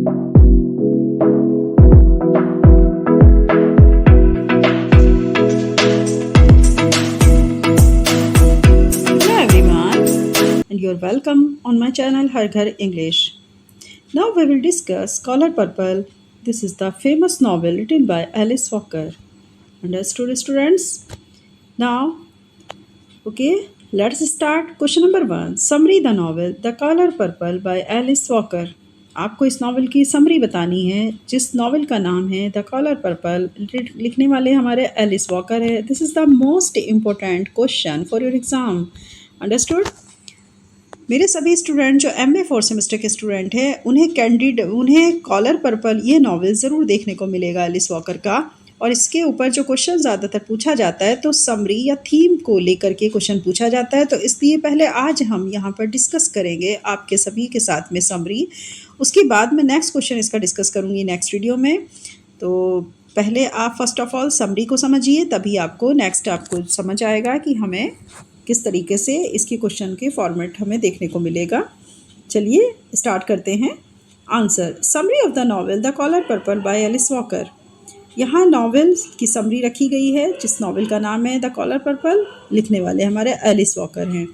Hello everyone, and you're welcome on my channel Har Ghar English. Now we will discuss Color Purple. This is the famous novel written by Alice Walker. Understood, students? Now, okay, let's start. Question number 1. Summary the novel The Color Purple by Alice Walker. आपको इस novel की summary बतानी है जिस novel का नाम है the colour purple. लिखने वाले हमारे एलिस वॉकर है। This is the most important question for your exam. Understood? मेरे सभी स्टूडेंट जो MA 4 सेमेस्टर के स्टूडेंट हैं उन्हें कॉलर पर्पल ये नावल ज़रूर देखने को मिलेगा एलिस वॉकर का। और इसके ऊपर जो क्वेश्चन ज़्यादातर पूछा जाता है तो समरी या थीम को लेकर के क्वेश्चन पूछा जाता है। तो इसलिए पहले आज हम यहाँ पर डिस्कस करेंगे आपके सभी के साथ में समरी। उसके बाद मैं नेक्स्ट क्वेश्चन इसका डिस्कस करूँगी नेक्स्ट वीडियो में। तो पहले आप फर्स्ट ऑफ ऑल समरी को समझिए, तभी आपको नेक्स्ट आपको समझ आएगा कि हमें किस तरीके से इसके क्वेश्चन के फॉर्मेट हमें देखने को मिलेगा। चलिए स्टार्ट करते हैं। Answer summary of the novel the colour purple by Alice Walker. यहाँ नॉवेल की समरी रखी गई है जिस नॉवेल का नाम है द कलर पर्पल। लिखने वाले हमारे एलिस वॉकर हैं।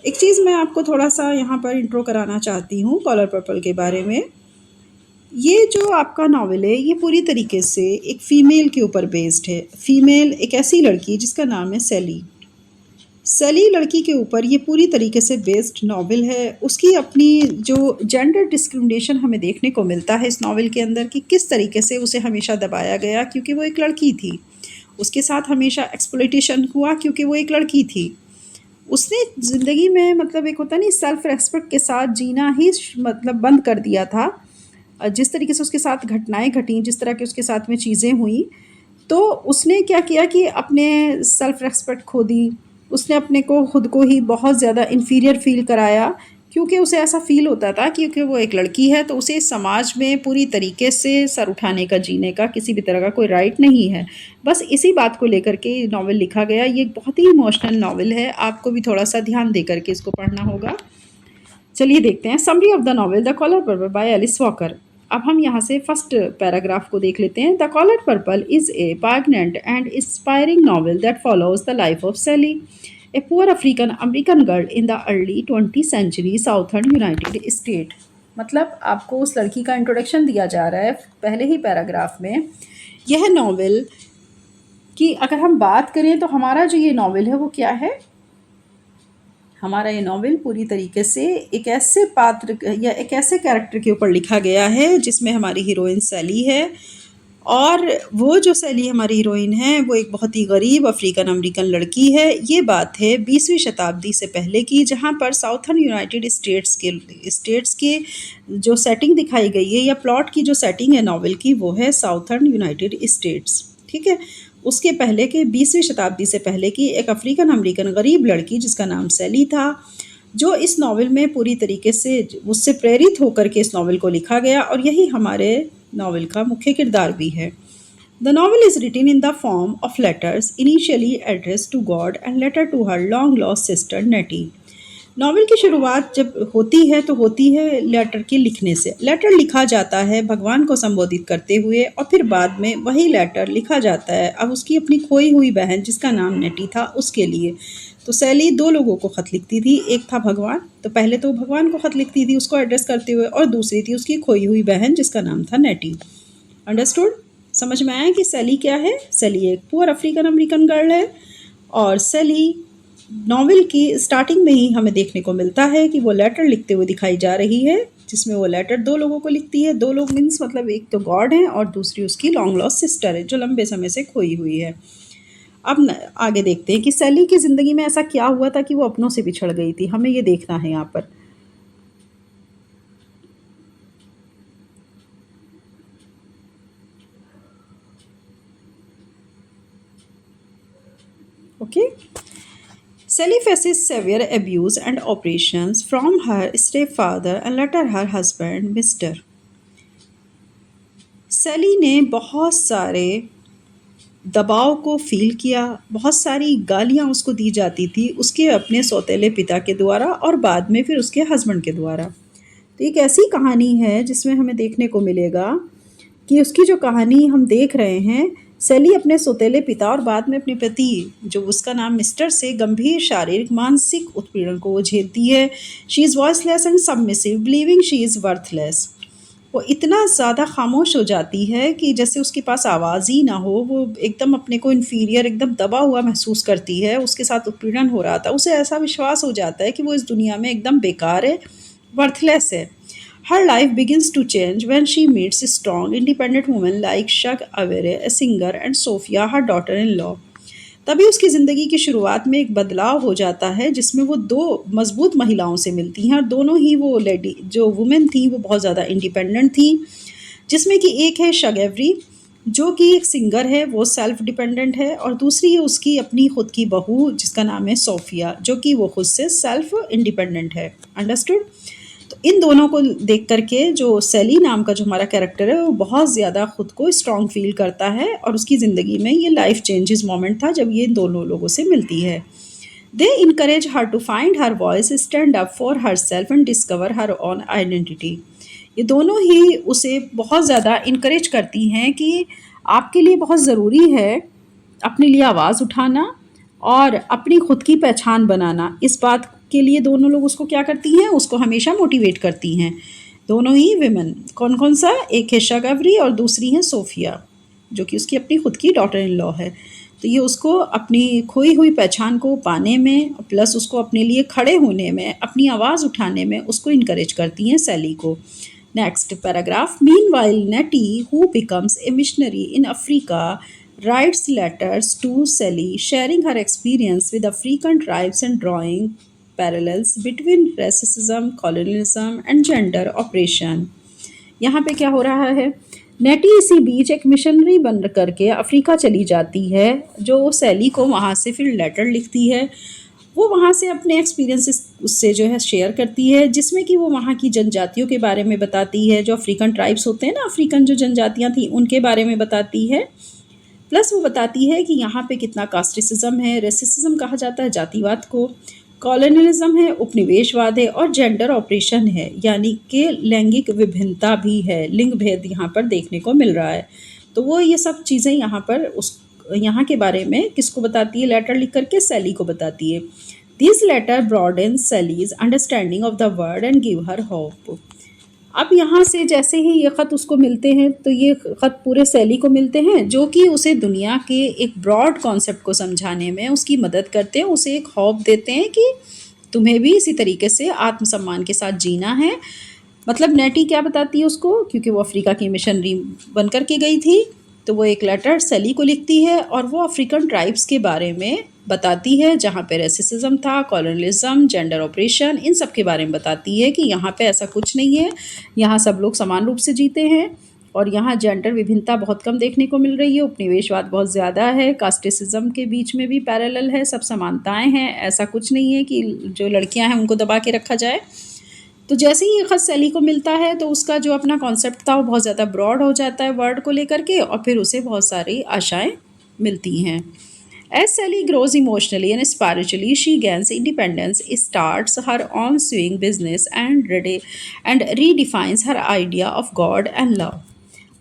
एक चीज़ मैं आपको थोड़ा सा यहाँ पर इंट्रो कराना चाहती हूँ कलर पर्पल के बारे में। ये जो आपका नावल है ये पूरी तरीके से एक फ़ीमेल के ऊपर बेस्ड है। फ़ीमेल एक ऐसी लड़की जिसका नाम है सैली। सैली लड़की के ऊपर ये पूरी तरीके से बेस्ड नावल है। उसकी अपनी जो जेंडर डिस्क्रिमिनेशन हमें देखने को मिलता है इस नावल के अंदर कि किस तरीके से उसे हमेशा दबाया गया क्योंकि वो एक लड़की थी। उसके साथ हमेशा एक्सप्लॉइटेशन हुआ क्योंकि वो एक लड़की थी। उसने ज़िंदगी में मतलब एक होता नहीं सेल्फ रेस्पेक्ट के साथ जीना ही मतलब बंद कर दिया था। जिस तरीके से उसके साथ घटनाएं घटी, जिस तरह के उसके साथ में चीज़ें हुई, तो उसने क्या किया कि अपने सेल्फ रेस्पेक्ट खो दी। उसने अपने को खुद को ही बहुत ज़्यादा इन्फीरियर फील कराया क्योंकि उसे ऐसा फील होता था क्योंकि वो एक लड़की है तो उसे समाज में पूरी तरीके से सर उठाने का, जीने का किसी भी तरह का कोई राइट नहीं है। बस इसी बात को लेकर के नावल लिखा गया। ये बहुत ही इमोशनल नावल है। आपको भी थोड़ा सा ध्यान दे करके इसको पढ़ना होगा। चलिए देखते हैं summary of the novel the colour purple by Alice Walker. अब हम यहाँ से फर्स्ट पैराग्राफ को देख लेते हैं। The colour purple is a poignant and inspiring novel that follows the life of Celie, a poor African American girl in the early 20th century southern United State. मतलब आपको उस लड़की का इंट्रोडक्शन दिया जा रहा है पहले ही पैराग्राफ में। यह नावल की अगर हम बात करें तो हमारा जो ये नावल है वो क्या है, हमारा ये नावल पूरी तरीके से एक ऐसे पात्र या एक ऐसे कैरेक्टर के ऊपर लिखा गया है जिसमें हमारी हीरोइन सैली है। और वो जो सैली हमारी हीरोइन है वो एक बहुत ही गरीब अफ्रीकन अमेरिकन लड़की है। ये बात है 20वीं शताब्दी से पहले की, जहाँ पर साउथर्न यूनाइटेड स्टेट्स के जो सेटिंग दिखाई गई है या प्लॉट की जो सेटिंग है नावल की वो है साउथर्न यूनाइटेड स्टेट्स। ठीक है, उसके पहले के 20वीं शताब्दी से पहले की एक अफ्रीकन अमेरिकन गरीब लड़की जिसका नाम सैली था, जो इस नावल में पूरी तरीके से उससे प्रेरित होकर के इस नावल को लिखा गया और यही हमारे नावल का मुख्य किरदार भी है। The novel is written in the form of letters initially address to God and letter to her long lost sister Nettie. Novel की शुरुआत जब होती है तो होती है लेटर के लिखने से। लेटर लिखा जाता है भगवान को संबोधित करते हुए और फिर बाद में वही लेटर लिखा जाता है अब उसकी अपनी खोई हुई बहन जिसका नाम नेटी था उसके लिए। तो सैली दो लोगों को ख़त लिखती थी, एक था भगवान, तो पहले तो भगवान को ख़त लिखती थी उसको एड्रेस करते हुए, और दूसरी थी उसकी खोई हुई बहन जिसका नाम था नेटी। अंडरस्टूड? समझ में आया कि सैली क्या है? सैली एक पुअर अफ्रीकन अमेरिकन गर्ल है और सैली नॉवेल की स्टार्टिंग में ही हमें देखने को मिलता है कि वो लेटर लिखते हुए दिखाई जा रही है, जिसमें वो लेटर दो लोगों को लिखती है। दो लोग मीन्स मतलब एक तो गॉड है और दूसरी उसकी लॉन्ग लॉस्ट सिस्टर है जो लंबे समय से खोई हुई है। अब आगे देखते हैं कि सैली की ज़िंदगी में ऐसा क्या हुआ था कि वो अपनों से बिछड़ गई थी। हमें ये देखना है यहाँ पर। Okay, Sally faces severe abuse and oppressions from her stepfather and later her husband, Mr. सैली ने बहुत सारे दबाव को फील किया, बहुत सारी गालियाँ उसको दी जाती थी उसके अपने सौतेले पिता के द्वारा और बाद में फिर उसके हस्बैंड के द्वारा। तो एक ऐसी कहानी है जिसमें हमें देखने को मिलेगा कि उसकी जो कहानी हम देख रहे हैं, सेली अपने सौतेले पिता और बाद में अपने पति, जो उसका नाम मिस्टर, से गंभीर शारीरिक मानसिक उत्पीड़न को वो झेलती है। She is voiceless and submissive, believing she is worthless. वो इतना ज़्यादा खामोश हो जाती है कि जैसे उसके पास आवाज़ ही ना हो, वो एकदम अपने को इन्फीरियर, एकदम दबा हुआ महसूस करती है। उसके साथ उत्पीड़न हो रहा था, उसे ऐसा विश्वास हो जाता है कि वो इस दुनिया में एकदम बेकार है, वर्थलेस है। Her life begins to change when she meets strong, independent women like Shug Avere, a singer, and Sophia, her daughter-in-law. तभी उसकी ज़िंदगी की शुरुआत में एक बदलाव हो जाता है जिसमें वो दो मजबूत महिलाओं से मिलती हैं, और दोनों ही वो लेडी जो वुमेन थी वो बहुत ज़्यादा इंडिपेंडेंट थी। जिसमें कि एक है शग एवरी, जो कि एक सिंगर है, वो सेल्फ डिपेंडेंट है, और दूसरी है उसकी अपनी खुद की बहू जिसका नाम है सोफिया, जो कि वो खुद से सेल्फ इंडिपेंडेंट है। अंडरस्टूड। तो इन दोनों को देख करके जो सेली नाम का जो हमारा कैरेक्टर है वो बहुत ज़्यादा खुद को स्ट्रॉन्ग फील करता है, और उसकी ज़िंदगी में ये लाइफ चेंजेस मोमेंट था जब ये इन दोनों लोगों से मिलती है। They encourage her to find her voice, stand up for herself and discover her own identity. ये दोनों ही उसे बहुत ज़्यादा इनकरेज करती हैं कि आपके लिए बहुत ज़रूरी है अपने लिए आवाज़ उठाना और अपनी खुद की पहचान बनाना। इस बात के लिए दोनों लोग उसको क्या करती हैं, उसको हमेशा मोटिवेट करती हैं। दोनों ही विमेन, कौन कौन सा, एक है शगवरी और दूसरी है सोफिया, जो कि उसकी अपनी खुद की डॉटर इन लॉ है। तो ये उसको अपनी खोई हुई पहचान को पाने में, प्लस उसको अपने लिए खड़े होने में, अपनी आवाज़ उठाने में उसको इनकरेज करती हैं, सैली को। Next paragraph. Meanwhile Nettie, who becomes a missionary in Africa, writes letters to Sally, sharing her experience with African tribes and drawing parallels between racism, colonialism, and gender oppression. यहाँ पे क्या हो रहा है, नेटी इसी बीच एक मिशनरी बन करके अफ्रीका चली जाती है, जो सैली को वहाँ से फिर लेटर लिखती है। वो वहाँ से अपने एक्सपीरियंसेस उससे जो है शेयर करती है, जिसमें कि वो वहाँ की जनजातियों के बारे में बताती है, जो अफ्रीकन ट्राइब्स होते हैं ना, अफ्रीकन जो जनजातियाँ थी उनके बारे में बताती है। प्लस वो बताती है कि यहाँ पे कितना कास्टिसिज्म है, रेसिज्म कहा जाता है जातिवाद को, कॉलोनियलिज्म है, उपनिवेशवाद है, और जेंडर ऑपरेशन है, यानी कि लैंगिक विभिन्नता भी है, लिंग भेद यहाँ पर देखने को मिल रहा है। तो वो ये सब चीज़ें यहाँ पर उस यहाँ के बारे में किसको बताती है, लेटर लिख करके सैली को बताती है। This letter broaden Celie's understanding of the world and give her hope. अब यहाँ से जैसे ही ये ख़त उसको मिलते हैं, तो ये ख़त पूरे सैली को मिलते हैं, जो कि उसे दुनिया के एक ब्रॉड कॉन्सेप्ट को समझाने में उसकी मदद करते हैं, उसे एक होप देते हैं कि तुम्हें भी इसी तरीके से आत्मसम्मान के साथ जीना है। मतलब नेटी क्या बताती है उसको, क्योंकि वो अफ्रीका की मिशनरी बन कर के गई थी, तो वो एक लेटर सैली को लिखती है और वो अफ्रीकन ट्राइब्स के बारे में बताती है, जहाँ पे रेसिज्म था, कॉलोनियलिज्म, जेंडर ऑपरेशन, इन सब के बारे में बताती है कि यहाँ पे ऐसा कुछ नहीं है, यहाँ सब लोग समान रूप से जीते हैं, और यहाँ जेंडर विभिन्नता बहुत कम देखने को मिल रही है, उपनिवेशवाद बहुत ज़्यादा है, कास्टिसिज्म के बीच में भी पैरेलल है, सब समानताएं हैं, ऐसा कुछ नहीं है कि जो लड़कियां हैं उनको दबा के रखा जाए। तो जैसे ही ये ख़त सैली को मिलता है, तो उसका जो अपना कॉन्सेप्ट था वो बहुत ज़्यादा ब्रॉड हो जाता है वर्ड को लेकर के, और फिर उसे बहुत सारी आशाएं मिलती हैं। As Sally grows emotionally and spiritually, she gains independence, starts her own sewing business, and redefines her idea of God and love.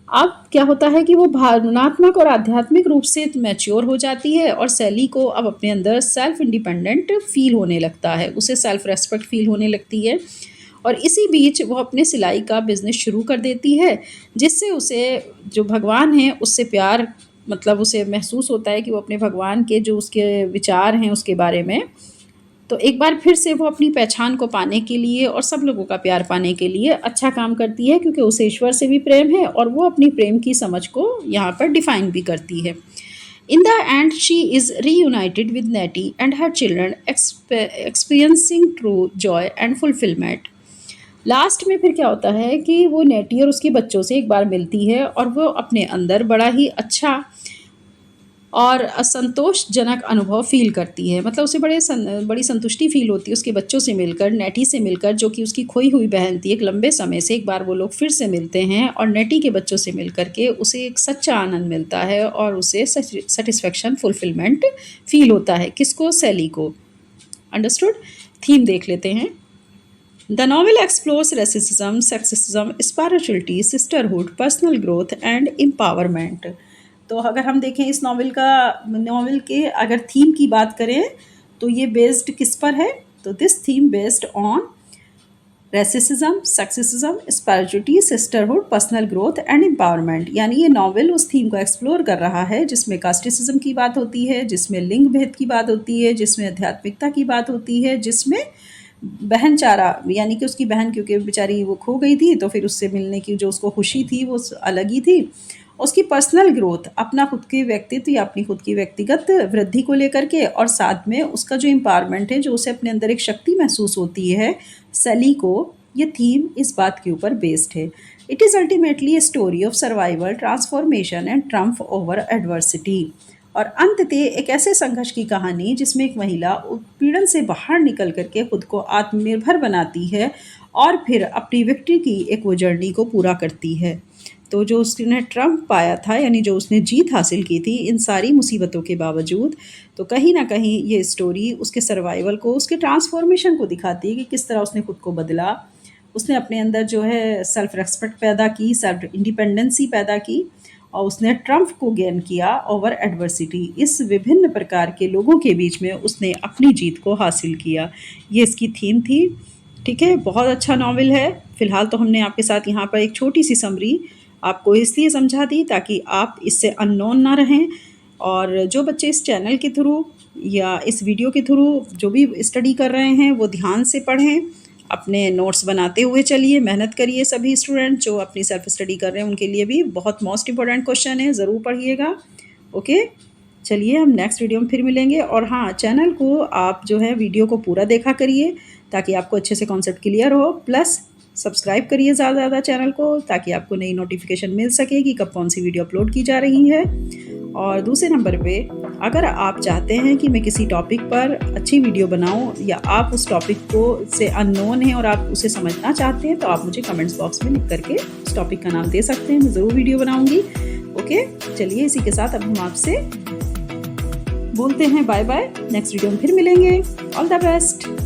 अब क्या होता है कि वो भावनात्मक और आध्यात्मिक रूप से मैच्योर हो जाती है, और सैली को अब अपने अंदर सेल्फ इंडिपेंडेंट फील होने लगता है, उसे सेल्फ रेस्पेक्ट फील होने लगती है, और इसी बीच वो अपने सिलाई का बिज़नेस शुरू कर देती है, जिससे उसे जो भगवान है उससे प्यार, मतलब उसे महसूस होता है कि वो अपने भगवान के जो उसके विचार हैं उसके बारे में, तो एक बार फिर से वो अपनी पहचान को पाने के लिए और सब लोगों का प्यार पाने के लिए अच्छा काम करती है, क्योंकि उसे ईश्वर से भी प्रेम है, और वो अपनी प्रेम की समझ को यहाँ पर डिफाइन भी करती है। In the end, she is reunited with Nettie and her children, experiencing true joy and fulfillment. Last में फिर क्या होता है कि वो नेटी और उसके बच्चों से एक बार मिलती है, और वो अपने अंदर बड़ा ही अच्छा और असंतोषजनक अनुभव फ़ील करती है। मतलब उसे बड़ी संतुष्टि फ़ील होती है उसके बच्चों से मिलकर, नेटी से मिलकर, जो कि उसकी खोई हुई बहन थी। एक लंबे समय से एक बार वो लोग फिर से मिलते हैं, और नेटी के बच्चों से मिल कर के उसे एक सच्चा आनंद मिलता है, और उसे सेटिस्फेक्शन, फुलफिलमेंट फ़ील होता है। किसको? सैली को। अंडरस्टूड। थीम देख लेते हैं। The novel explores racism, sexism, spirituality, sisterhood, personal growth and empowerment. तो अगर हम देखें इस नॉवल के अगर थीम की बात करें तो ये बेस्ड किस पर है? तो this theme based on racism, sexism, spirituality, sisterhood, personal growth and empowerment. यानी ये नॉवल उस थीम को एक्सप्लोर कर रहा है जिसमें कास्टिसिज्म की बात होती है, जिसमें लिंग भेद की बात होती है, जिसमें आध्यात्मिकता की बात होती है, जिसमें बहन चारा यानी कि उसकी बहन क्योंकि बेचारी वो खो गई थी तो फिर उससे मिलने की जो उसको खुशी थी वो अलग ही थी। उसकी पर्सनल ग्रोथ अपना खुद के व्यक्तित्व या अपनी खुद की व्यक्तिगत वृद्धि को लेकर के, और साथ में उसका जो एम्पावरमेंट है, जो उसे अपने अंदर एक शक्ति महसूस होती है सैली को, ये थीम इस बात के ऊपर बेस्ड है। It is ultimately a story of survival, transformation and triumph over adversity. और अंततः एक ऐसे संघर्ष की कहानी जिसमें एक महिला उत्पीड़न से बाहर निकल करके खुद को आत्मनिर्भर बनाती है और फिर अपनी विक्ट्री की एक वो जर्नी को पूरा करती है। तो जो उसने ट्रम्प पाया था, यानी जो उसने जीत हासिल की थी इन सारी मुसीबतों के बावजूद, तो कहीं ना कहीं ये स्टोरी उसके सर्वाइवल को, उसके ट्रांसफॉर्मेशन को दिखाती है कि किस तरह उसने खुद को बदला। उसने अपने अंदर जो है सेल्फ रेस्पेक्ट पैदा की, सेल्फ इंडिपेंडेंसी पैदा की, और उसने ट्रम्प को गेन किया ओवर एडवर्सिटी। इस विभिन्न प्रकार के लोगों के बीच में उसने अपनी जीत को हासिल किया। ये इसकी थीम थी। ठीक है, बहुत अच्छा नॉवल है। फ़िलहाल तो हमने आपके साथ यहाँ पर एक छोटी सी समरी आपको इसलिए समझा दी ताकि आप इससे अननोन ना रहें। और जो बच्चे इस चैनल के थ्रू या इस वीडियो के थ्रू जो भी स्टडी कर रहे हैं वो ध्यान से पढ़ें, अपने नोट्स बनाते हुए चलिए, मेहनत करिए। सभी स्टूडेंट जो अपनी सेल्फ स्टडी कर रहे हैं उनके लिए भी बहुत मोस्ट इंपॉर्टेंट क्वेश्चन है, ज़रूर पढ़िएगा। ओके, चलिए हम नेक्स्ट वीडियो में फिर मिलेंगे। और हाँ, चैनल को आप जो है वीडियो को पूरा देखा करिए ताकि आपको अच्छे से कॉन्सेप्ट क्लियर हो। प्लस सब्सक्राइब करिए ज़्यादा से ज़्यादा चैनल को ताकि आपको नई नोटिफिकेशन मिल सके कि कब कौन सी वीडियो अपलोड की जा रही है। और दूसरे नंबर पे, अगर आप चाहते हैं कि मैं किसी टॉपिक पर अच्छी वीडियो बनाऊं या आप उस टॉपिक को से अननोन हैं और आप उसे समझना चाहते हैं, तो आप मुझे कमेंट्स बॉक्स में लिख करके उस टॉपिक का नाम दे सकते हैं, मैं ज़रूर वीडियो बनाऊंगी। ओके, चलिए इसी के साथ अब हम आपसे बोलते हैं बाय बाय। नेक्स्ट वीडियो में फिर मिलेंगे। All the best.